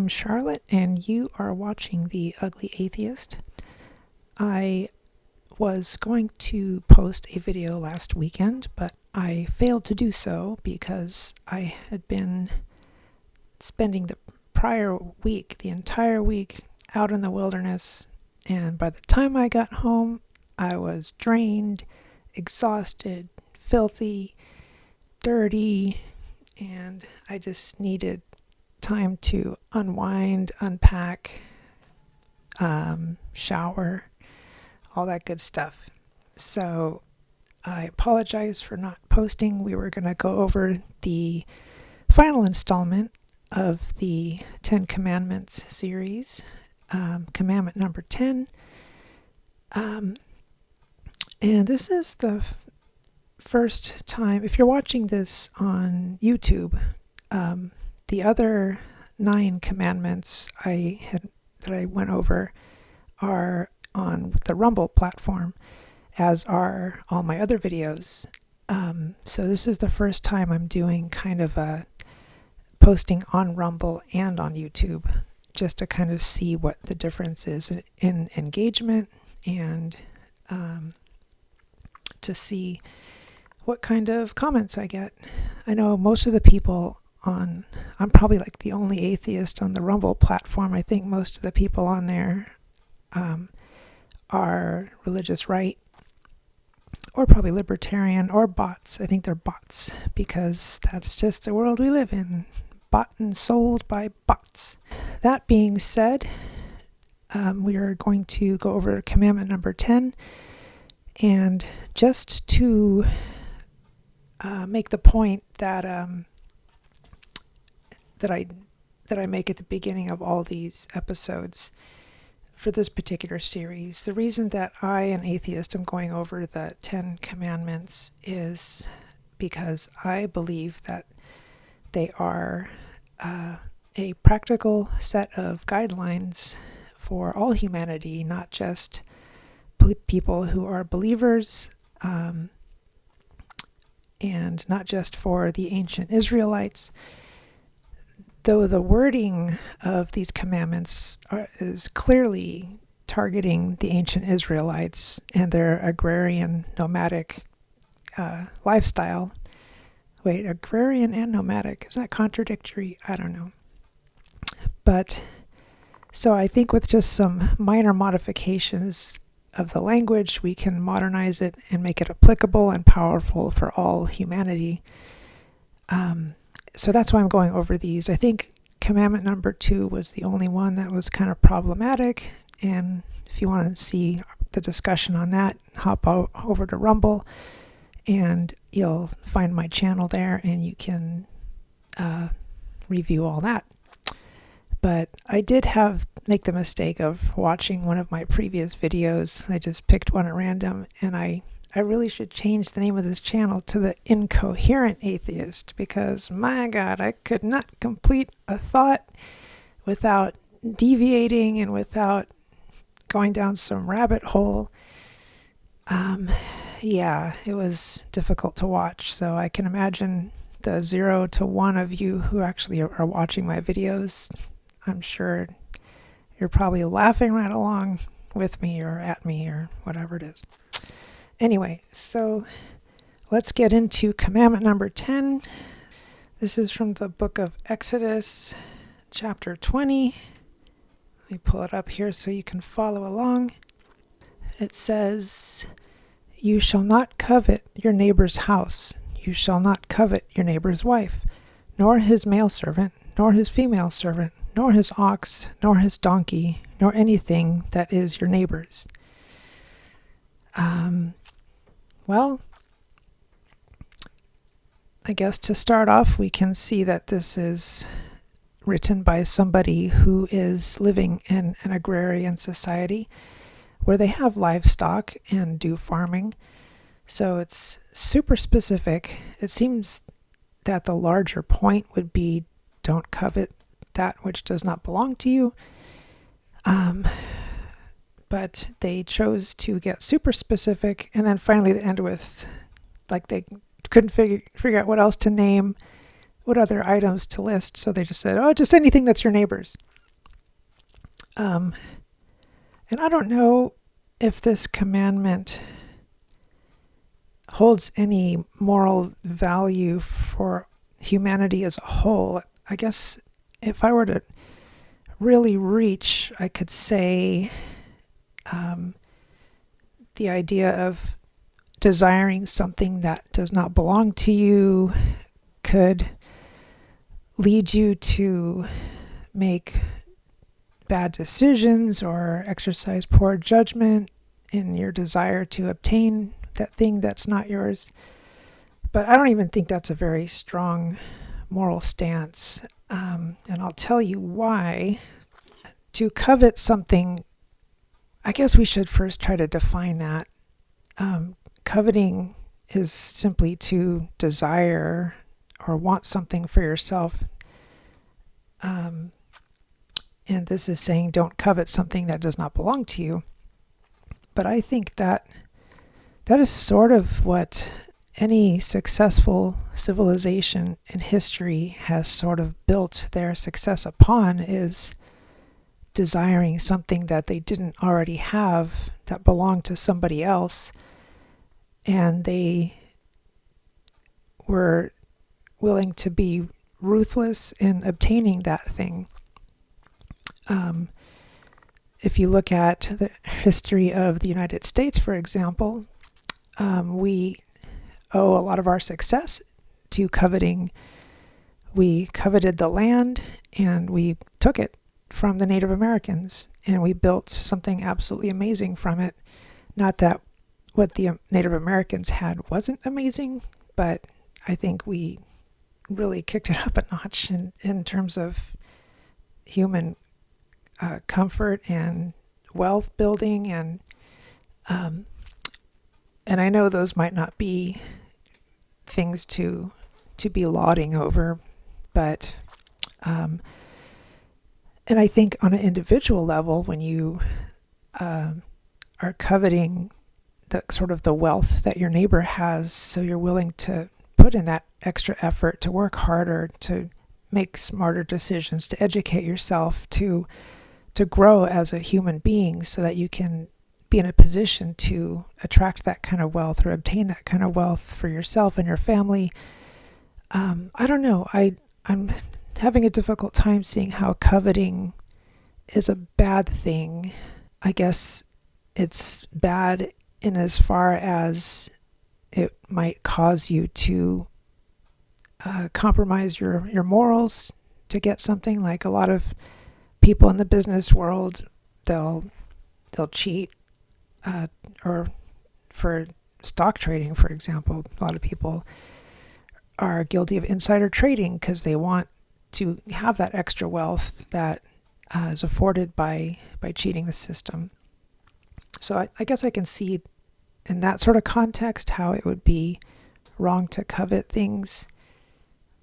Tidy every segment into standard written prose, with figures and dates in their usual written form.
Charlotte, and you are watching The Ugly Atheist. I was going to post a video last weekend, but I failed to do so because I had been spending the prior week, the entire week, out in the wilderness, and by the time I got home, I was drained, exhausted, filthy, dirty, and I just needed time to unwind, unpack, shower, all that good stuff. So I apologize for not posting. We were going to go over the final installment of the 10 Commandments series, commandment number 10. And this is the first time, if you're watching this on YouTube, the other 9 commandments that I went over are on the Rumble platform, as are all my other videos. So this is the first time I'm doing kind of a posting on Rumble and on YouTube, just to kind of see what the difference is in engagement and to see what kind of comments I get. I know most of the people I'm probably like the only atheist on the Rumble platform. I think most of the people on there are religious right, or probably libertarian, or bots. I think they're bots, because that's just the world we live in. Bought and sold by bots. That being said, we are going to go over commandment number 10, and just to make the point that I make at the beginning of all these episodes for this particular series. The reason that I, an atheist, am going over the 10 Commandments is because I believe that they are a practical set of guidelines for all humanity, not just people who are believers, and not just for the ancient Israelites. Though the wording of these commandments is clearly targeting the ancient Israelites and their agrarian nomadic lifestyle. Wait, agrarian and nomadic, is that contradictory? I don't know. But so I think with just some minor modifications of the language, we can modernize it and make it applicable and powerful for all humanity. So that's why I'm going over these. I think commandment number 2 was the only one that was kind of problematic. And if you want to see the discussion on that, hop over to Rumble, and you'll find my channel there, and you can review all that. But I did make the mistake of watching one of my previous videos. I just picked one at random, and I really should change the name of this channel to The Incoherent Atheist, because my God, I could not complete a thought without deviating and without going down some rabbit hole. Yeah, it was difficult to watch. So I can imagine the 0 to 1 of you who actually are watching my videos. I'm sure you're probably laughing right along with me or at me or whatever it is. Anyway, so let's get into commandment number 10. This is from the book of Exodus, chapter 20. Let me pull it up here so you can follow along. It says, "You shall not covet your neighbor's house. You shall not covet your neighbor's wife, nor his male servant, nor his female servant, nor his ox, nor his donkey, nor anything that is your neighbor's." Well, I guess to start off, we can see that this is written by somebody who is living in an agrarian society where they have livestock and do farming. So it's super specific. It seems that the larger point would be, don't covet that which does not belong to you. But they chose to get super specific, and then finally they end with, like, they couldn't figure out what else to name, what other items to list, so they just said, oh, just anything that's your neighbor's. And I don't know if this commandment holds any moral value for humanity as a whole. I guess if I were to really reach, I could say the idea of desiring something that does not belong to you could lead you to make bad decisions or exercise poor judgment in your desire to obtain that thing that's not yours. But I don't even think that's a very strong moral stance. And I'll tell you why. To covet something, I guess we should first try to define that. Coveting is simply to desire or want something for yourself. And this is saying don't covet something that does not belong to you. But I think that is sort of what any successful civilization in history has sort of built their success upon, is desiring something that they didn't already have that belonged to somebody else, and they were willing to be ruthless in obtaining that thing. If you look at the history of the United States, for example, we owe a lot of our success to coveting. We coveted the land and we took it from the Native Americans, and we built something absolutely amazing from it. Not that what the Native Americans had wasn't amazing, but I think we really kicked it up a notch in terms of human comfort and wealth building, and I know those might not be things to be lauding over, but and I think on an individual level, when you are coveting the sort of the wealth that your neighbor has, so you're willing to put in that extra effort to work harder, to make smarter decisions, to educate yourself, to grow as a human being so that you can be in a position to attract that kind of wealth or obtain that kind of wealth for yourself and your family. I don't know. I'm having a difficult time seeing how coveting is a bad thing. I guess it's bad in as far as it might cause you to compromise your morals to get something. Like a lot of people in the business world, they'll cheat, or for stock trading, for example, a lot of people are guilty of insider trading because they want to have that extra wealth that is afforded by cheating the system. So I guess I can see in that sort of context how it would be wrong to covet things.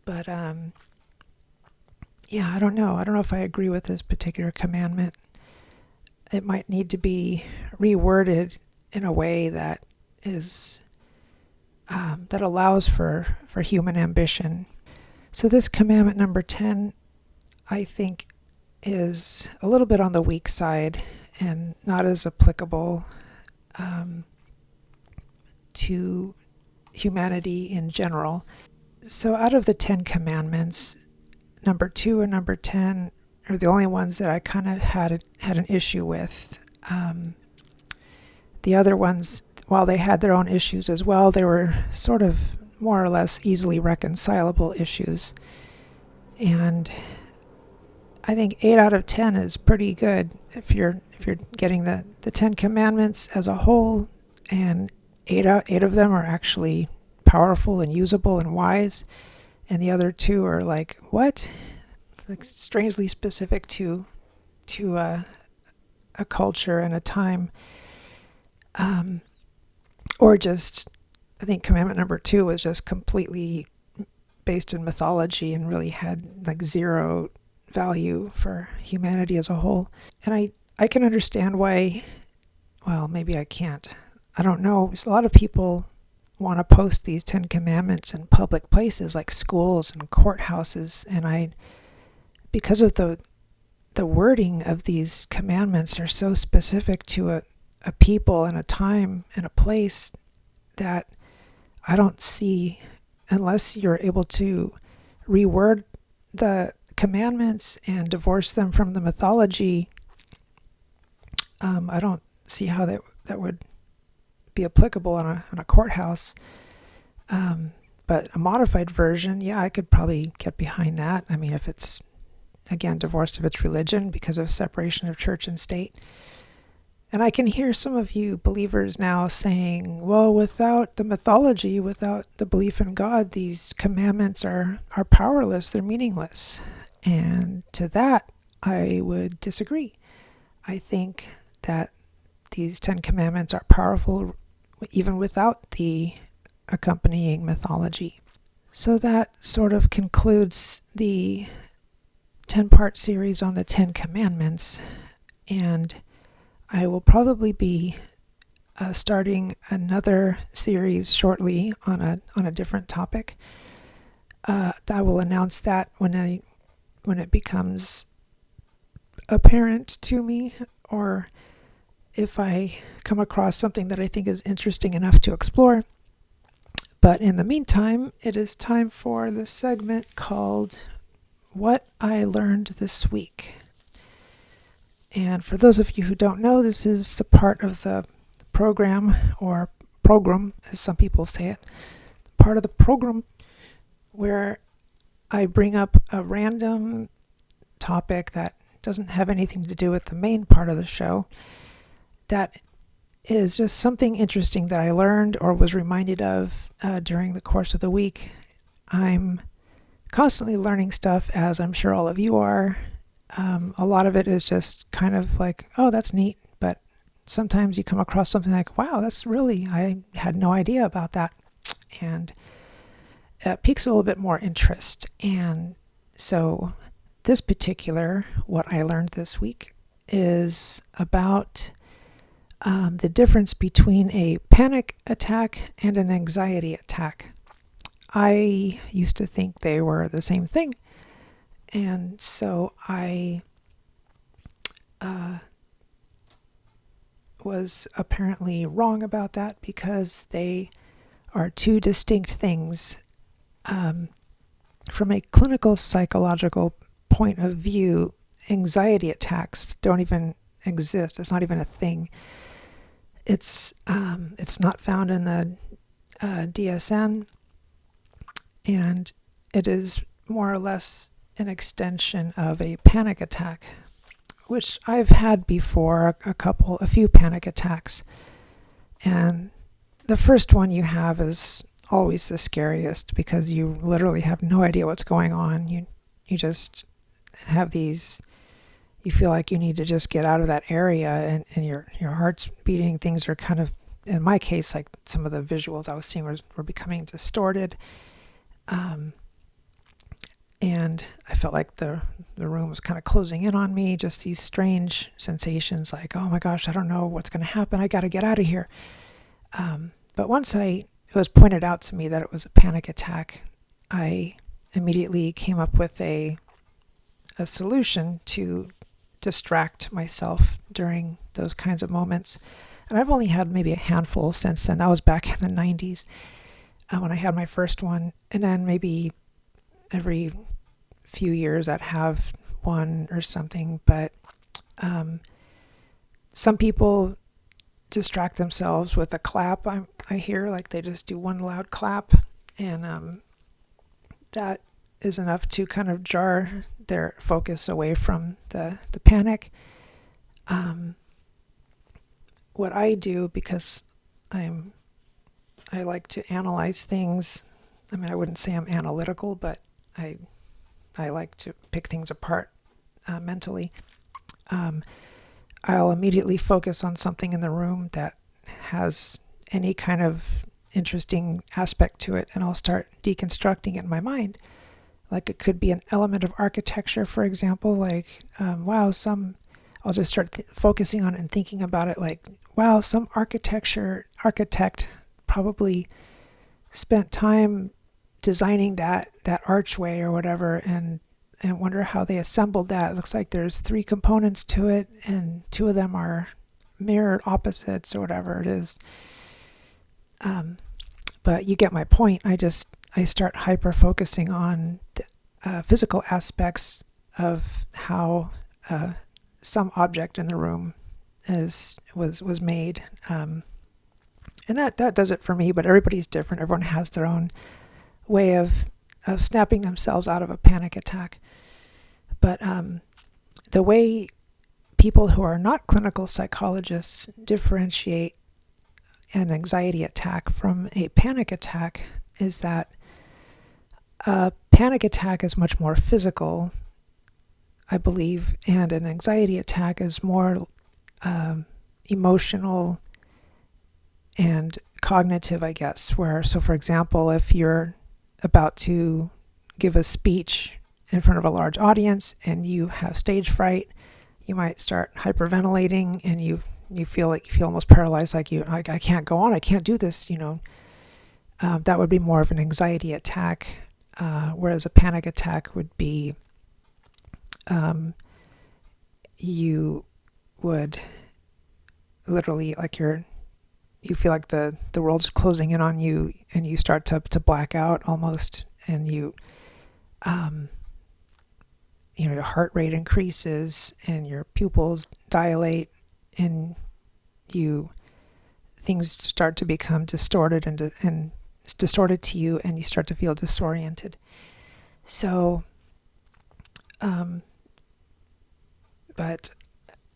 But yeah, I don't know. I don't know if I agree with this particular commandment. It might need to be reworded in a way that is that allows for human ambition. So this commandment number 10, I think, is a little bit on the weak side and not as applicable to humanity in general. So out of the 10 commandments, number 2 and number 10 are the only ones that I kind of had an issue with. The other ones, while they had their own issues as well, they were sort of more or less easily reconcilable issues. And I think 8 out of 10 is pretty good if you're getting the 10 commandments as a whole, and eight of them are actually powerful and usable and wise, and the other 2 are like, what? Like strangely specific to a culture and a time, or just, I think commandment number 2 was just completely based in mythology and really had like zero value for humanity as a whole. And I can understand why, well, maybe I can't. I don't know. A lot of people want to post these 10 commandments in public places like schools and courthouses, and because of the the wording of these commandments are so specific to a people and a time and a place that I don't see, unless you're able to reword the commandments and divorce them from the mythology, I don't see how that would be applicable on a courthouse. But a modified version, yeah, I could probably get behind that. I mean, if it's, again, divorced of its religion because of separation of church and state. And I can hear some of you believers now saying, well, without the mythology, without the belief in God, these commandments are powerless, they're meaningless. And to that, I would disagree. I think that these 10 commandments are powerful even without the accompanying mythology. So that sort of concludes the 10-part series on the 10 commandments, and I will probably be starting another series shortly on a different topic. I will announce that when it becomes apparent to me, or if I come across something that I think is interesting enough to explore. But in the meantime, it is time for the segment called What I Learned This Week. And for those of you who don't know, this is the part of the program, or program, as some people say it, part of the program where I bring up a random topic that doesn't have anything to do with the main part of the show, that is just something interesting that I learned or was reminded of during the course of the week. I'm constantly learning stuff, as I'm sure all of you are. A lot of it is just kind of like, oh, that's neat. But sometimes you come across something like, wow, I had no idea about that. And it piques a little bit more interest. And so this particular, what I learned this week, is about the difference between a panic attack and an anxiety attack. I used to think they were the same thing. And so I was apparently wrong about that, because they are two distinct things. From a clinical psychological point of view, anxiety attacks don't even exist. It's not even a thing. It's not found in the DSM, and it is more or less an extension of a panic attack, which I've had before, a few panic attacks. And the first one you have is always the scariest, because you literally have no idea what's going on. You just have these, you feel like you need to just get out of that area, and your heart's beating. Things are kind of, in my case, like some of the visuals I was seeing were becoming distorted. And I felt like the room was kind of closing in on me, just these strange sensations like, oh my gosh, I don't know what's going to happen. I got to get out of here. But once it was pointed out to me that it was a panic attack, I immediately came up with a solution to distract myself during those kinds of moments. And I've only had maybe a handful since then. That was back in the 90s when I had my first one. And then maybe every few years I'd have one or something. But some people distract themselves with a clap. I hear, like, they just do one loud clap, and that is enough to kind of jar their focus away from the panic. What I do, because I like to analyze things. I mean, I wouldn't say I'm analytical, but I like to pick things apart mentally. I'll immediately focus on something in the room that has any kind of interesting aspect to it, and I'll start deconstructing it in my mind. Like, it could be an element of architecture, for example, like, I'll just start focusing on it and thinking about it like, wow, some architect probably spent time designing that archway or whatever, and and wonder how they assembled that. It looks like there's 3 components to it, and 2 of them are mirror opposites or whatever it is. But you get my point. I start hyper focusing on the physical aspects of how some object in the room was made, and that does it for me. But everybody's different. Everyone has their own way of snapping themselves out of a panic attack. But the way people who are not clinical psychologists differentiate an anxiety attack from a panic attack is that a panic attack is much more physical, I believe, and an anxiety attack is more emotional and cognitive, I guess. So for example, if you're about to give a speech in front of a large audience and you have stage fright, you might start hyperventilating, and you feel almost paralyzed, like I can't go on, I can't do this, that would be more of an anxiety attack, whereas a panic attack would be you would literally, like you feel like the world's closing in on you, and you start to black out almost, and your heart rate increases and your pupils dilate, and things start to become distorted and it's distorted to you, and you start to feel disoriented. So, but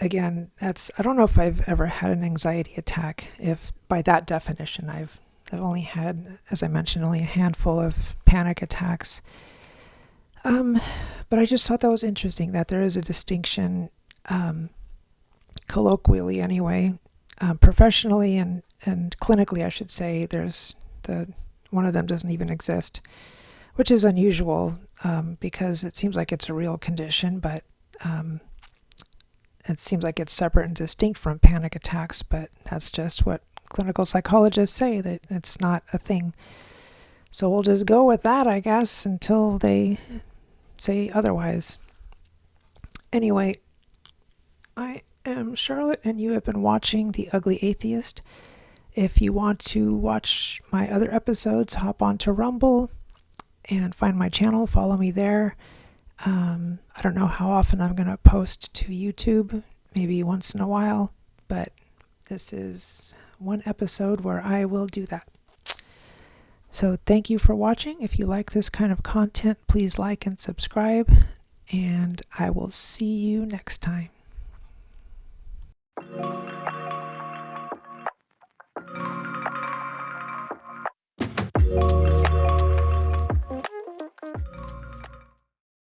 again, I don't know if I've ever had an anxiety attack. If by that definition, I've only had, as I mentioned, only a handful of panic attacks. But I just thought that was interesting, that there is a distinction, colloquially anyway, professionally and clinically, I should say. There's one of them doesn't even exist, which is unusual, because it seems like it's a real condition, but it seems like it's separate and distinct from panic attacks, but that's just what clinical psychologists say, that it's not a thing. So we'll just go with that, I guess, until they say otherwise. Anyway, I am Charlotte, and you have been watching The Ugly Atheist. If you want to watch my other episodes, hop onto Rumble and find my channel, follow me there. I don't know how often I'm going to post to YouTube, maybe once in a while, but this is one episode where I will do that. So thank you for watching. If you like this kind of content, please like and subscribe, and I will see you next time.